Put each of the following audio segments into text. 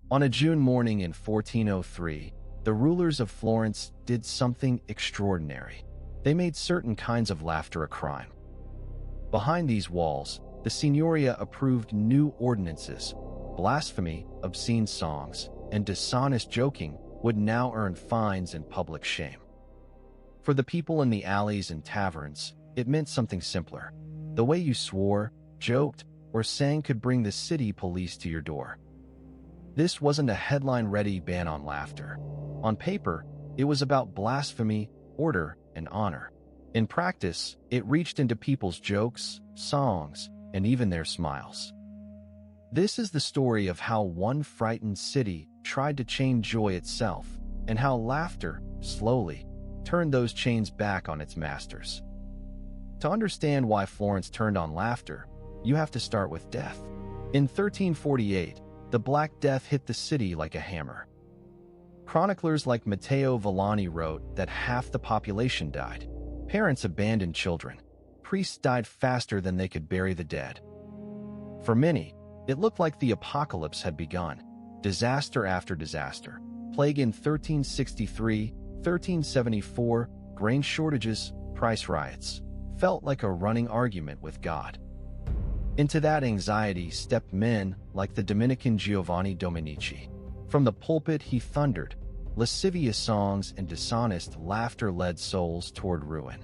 On a June morning in 1403, the rulers of Florence did something extraordinary. They made certain kinds of laughter a crime. Behind these walls, the Signoria approved new ordinances. Blasphemy, obscene songs, and dishonest joking would now earn fines and public shame. For the people in the alleys and taverns, it meant something simpler. The way you swore, joked, or sang could bring the city police to your door. This wasn't a headline-ready ban on laughter. On paper, it was about blasphemy, order, and honor. In practice, it reached into people's jokes, songs, and even their smiles. This is the story of how one frightened city tried to chain joy itself, and how laughter, slowly, turned those chains back on its masters. To understand why Florence turned on laughter, you have to start with death. In 1348, the Black Death hit the city like a hammer. Chroniclers like Matteo Villani wrote that half the population died. Parents abandoned children. Priests died faster than they could bury the dead. For many, it looked like the apocalypse had begun. Disaster after disaster. Plague in 1363, 1374, grain shortages, price riots. Felt like a running argument with God. Into that anxiety stepped men like the Dominican Giovanni Dominici. From the pulpit he thundered, lascivious songs and dishonest laughter led souls toward ruin.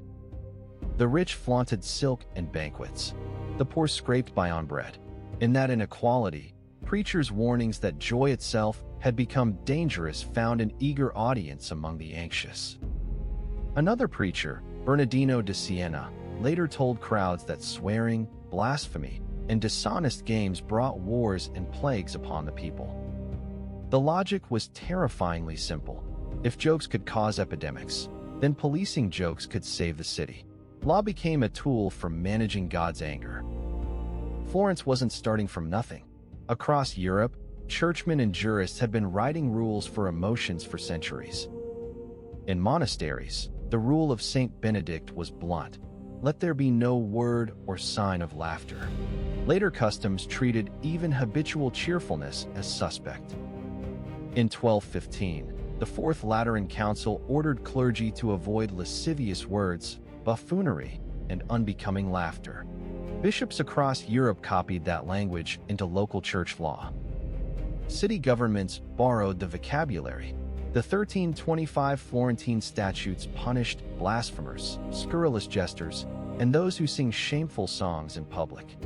The rich flaunted silk and banquets. The poor scraped by on bread. In that inequality, preachers' warnings that joy itself had become dangerous found an eager audience among the anxious. Another preacher, Bernardino de Siena, later told crowds that swearing, blasphemy, and dishonest games brought wars and plagues upon the people. The logic was terrifyingly simple. If jokes could cause epidemics, then policing jokes could save the city. Law became a tool for managing God's anger. Florence wasn't starting from nothing. Across Europe, churchmen and jurists had been writing rules for emotions for centuries. In monasteries, the rule of Saint Benedict was blunt. Let there be no word or sign of laughter. Later customs treated even habitual cheerfulness as suspect. In 1215, the Fourth Lateran Council ordered clergy to avoid lascivious words, buffoonery, and unbecoming laughter. Bishops across Europe copied that language into local church law. City governments borrowed the vocabulary. The 1325 Florentine statutes punished blasphemers, scurrilous jesters, and those who sing shameful songs in public.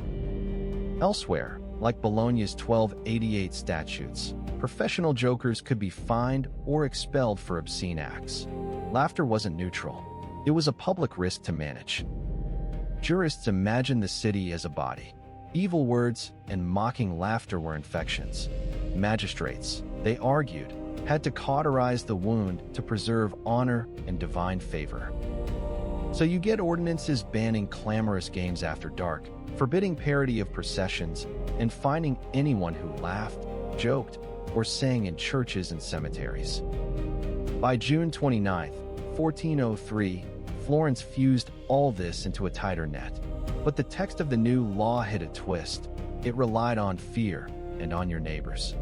Elsewhere, like Bologna's 1288 statutes, professional jokers could be fined or expelled for obscene acts. Laughter wasn't neutral. It was a public risk to manage. Jurists imagined the city as a body. Evil words and mocking laughter were infections. Magistrates, they argued, had to cauterize the wound to preserve honor and divine favor. So you get ordinances banning clamorous games after dark, forbidding parody of processions, and fining anyone who laughed, joked, or sang in churches and cemeteries. By June 29, 1403, Florence fused all this into a tighter net. But the text of the new law had a twist. It relied on fear and on your neighbors.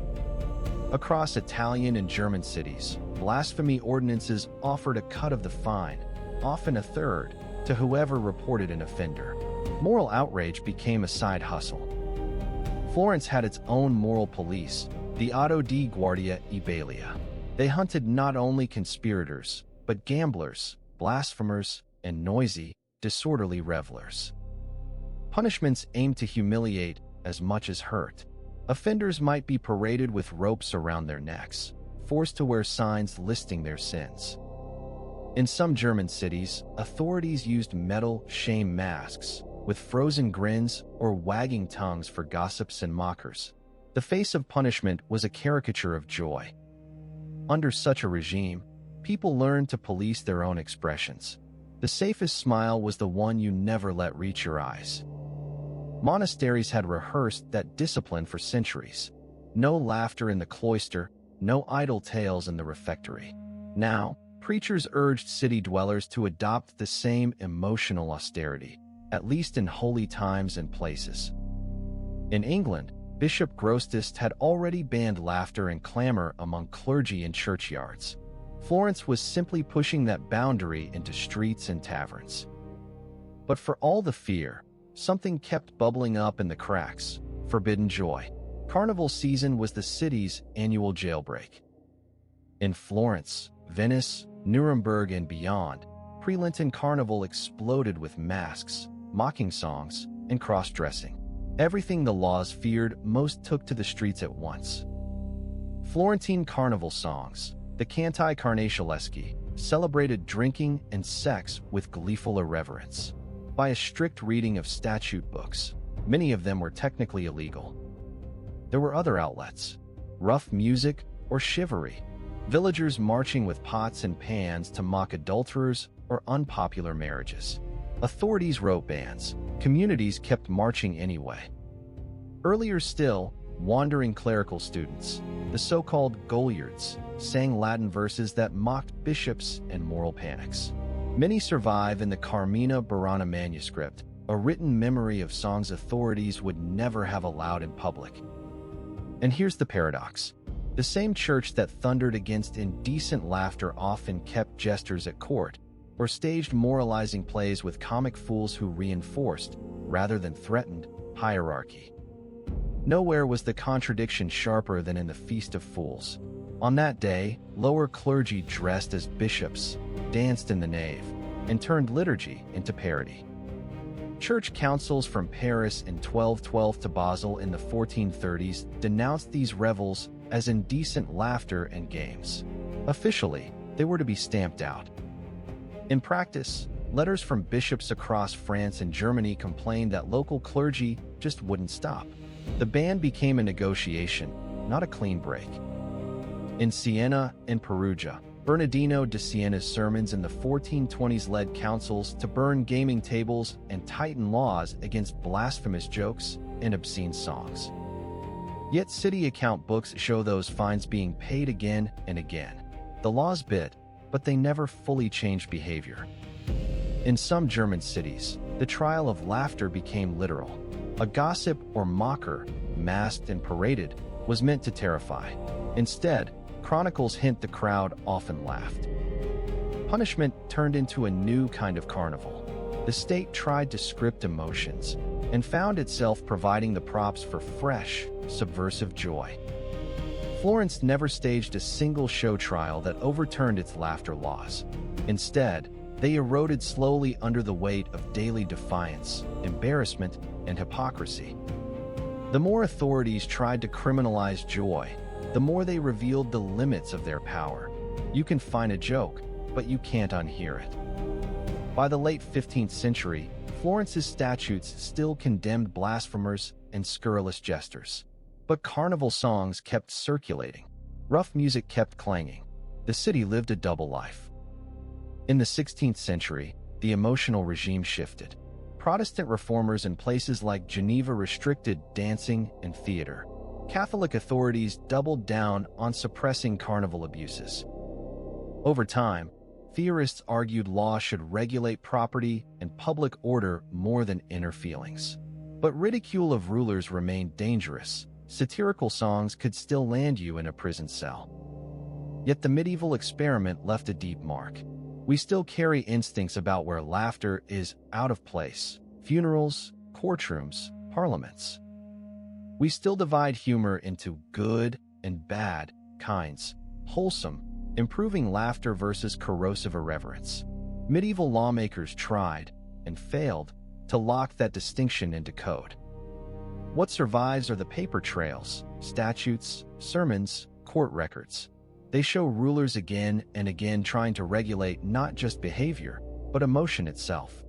Across Italian and German cities, blasphemy ordinances offered a cut of the fine, often a third, to whoever reported an offender. Moral outrage became a side hustle. Florence had its own moral police, the Auto di Guardia e Balia. They hunted not only conspirators, but gamblers, blasphemers, and noisy, disorderly revelers. Punishments aimed to humiliate as much as hurt. Offenders might be paraded with ropes around their necks, forced to wear signs listing their sins. In some German cities, authorities used metal shame masks, with frozen grins or wagging tongues for gossips and mockers. The face of punishment was a caricature of joy. Under such a regime, people learned to police their own expressions. The safest smile was the one you never let reach your eyes. Monasteries had rehearsed that discipline for centuries. No laughter in the cloister, no idle tales in the refectory. Now, preachers urged city dwellers to adopt the same emotional austerity, at least in holy times and places. In England, Bishop Grosseteste had already banned laughter and clamor among clergy in churchyards. Florence was simply pushing that boundary into streets and taverns. But for all the fear, something kept bubbling up in the cracks: forbidden joy. Carnival season was the city's annual jailbreak. In Florence, Venice, Nuremberg, and beyond, pre-Lenten carnival exploded with masks, mocking songs, and cross-dressing. Everything the laws feared most took to the streets at once. Florentine carnival songs, the canti carnavaleschi, celebrated drinking and sex with gleeful irreverence. By a strict reading of statute books, many of them were technically illegal. There were other outlets: rough music or chivalry, villagers marching with pots and pans to mock adulterers or unpopular marriages. Authorities wrote bans. Communities kept marching anyway. Earlier still, wandering clerical students, the so-called Goliards, sang Latin verses that mocked bishops and moral panics. Many survive in the Carmina Burana manuscript, a written memory of songs authorities would never have allowed in public. And here's the paradox. The same church that thundered against indecent laughter often kept jesters at court, or staged moralizing plays with comic fools who reinforced, rather than threatened, hierarchy. Nowhere was the contradiction sharper than in the Feast of Fools. On that day, lower clergy dressed as bishops, danced in the nave, and turned liturgy into parody. Church councils from Paris in 1212 to Basel in the 1430s denounced these revels as indecent laughter and games. Officially, they were to be stamped out. In practice, letters from bishops across France and Germany complained that local clergy just wouldn't stop. The ban became a negotiation, not a clean break. In Siena and Perugia, Bernardino de Siena's sermons in the 1420s led councils to burn gaming tables and tighten laws against blasphemous jokes and obscene songs. Yet city account books show those fines being paid again and again. The laws bit, but they never fully changed behavior. In some German cities, the trial of laughter became literal. A gossip or mocker, masked and paraded, was meant to terrify. Instead, chronicles hint the crowd often laughed. Punishment turned into a new kind of carnival. The state tried to script emotions and found itself providing the props for fresh, subversive joy. Florence never staged a single show trial that overturned its laughter laws. Instead, they eroded slowly under the weight of daily defiance, embarrassment, and hypocrisy. The more authorities tried to criminalize joy, the more they revealed the limits of their power. You can find a joke, but you can't unhear it. By the late 15th century, Florence's statutes still condemned blasphemers and scurrilous jesters. But carnival songs kept circulating. Rough music kept clanging. The city lived a double life. In the 16th century, the emotional regime shifted. Protestant reformers in places like Geneva restricted dancing and theater. Catholic authorities doubled down on suppressing carnival abuses. Over time, theorists argued law should regulate property and public order more than inner feelings. But ridicule of rulers remained dangerous. Satirical songs could still land you in a prison cell. Yet the medieval experiment left a deep mark. We still carry instincts about where laughter is out of place: funerals, courtrooms, parliaments. We still divide humor into good and bad kinds: wholesome, improving laughter versus corrosive irreverence. Medieval lawmakers tried, and failed, to lock that distinction into code. What survives are the paper trails, statutes, sermons, court records. They show rulers again and again trying to regulate not just behavior, but emotion itself.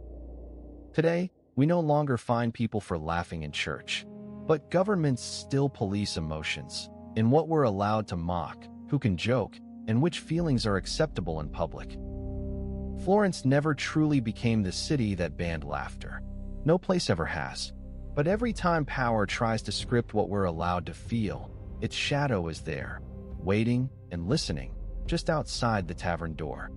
Today, we no longer fine people for laughing in church, but governments still police emotions in what we're allowed to mock, who can joke, and which feelings are acceptable in public. Florence never truly became the city that banned laughter. No place ever has. But every time power tries to script what we're allowed to feel, its shadow is there, waiting and listening, just outside the tavern door.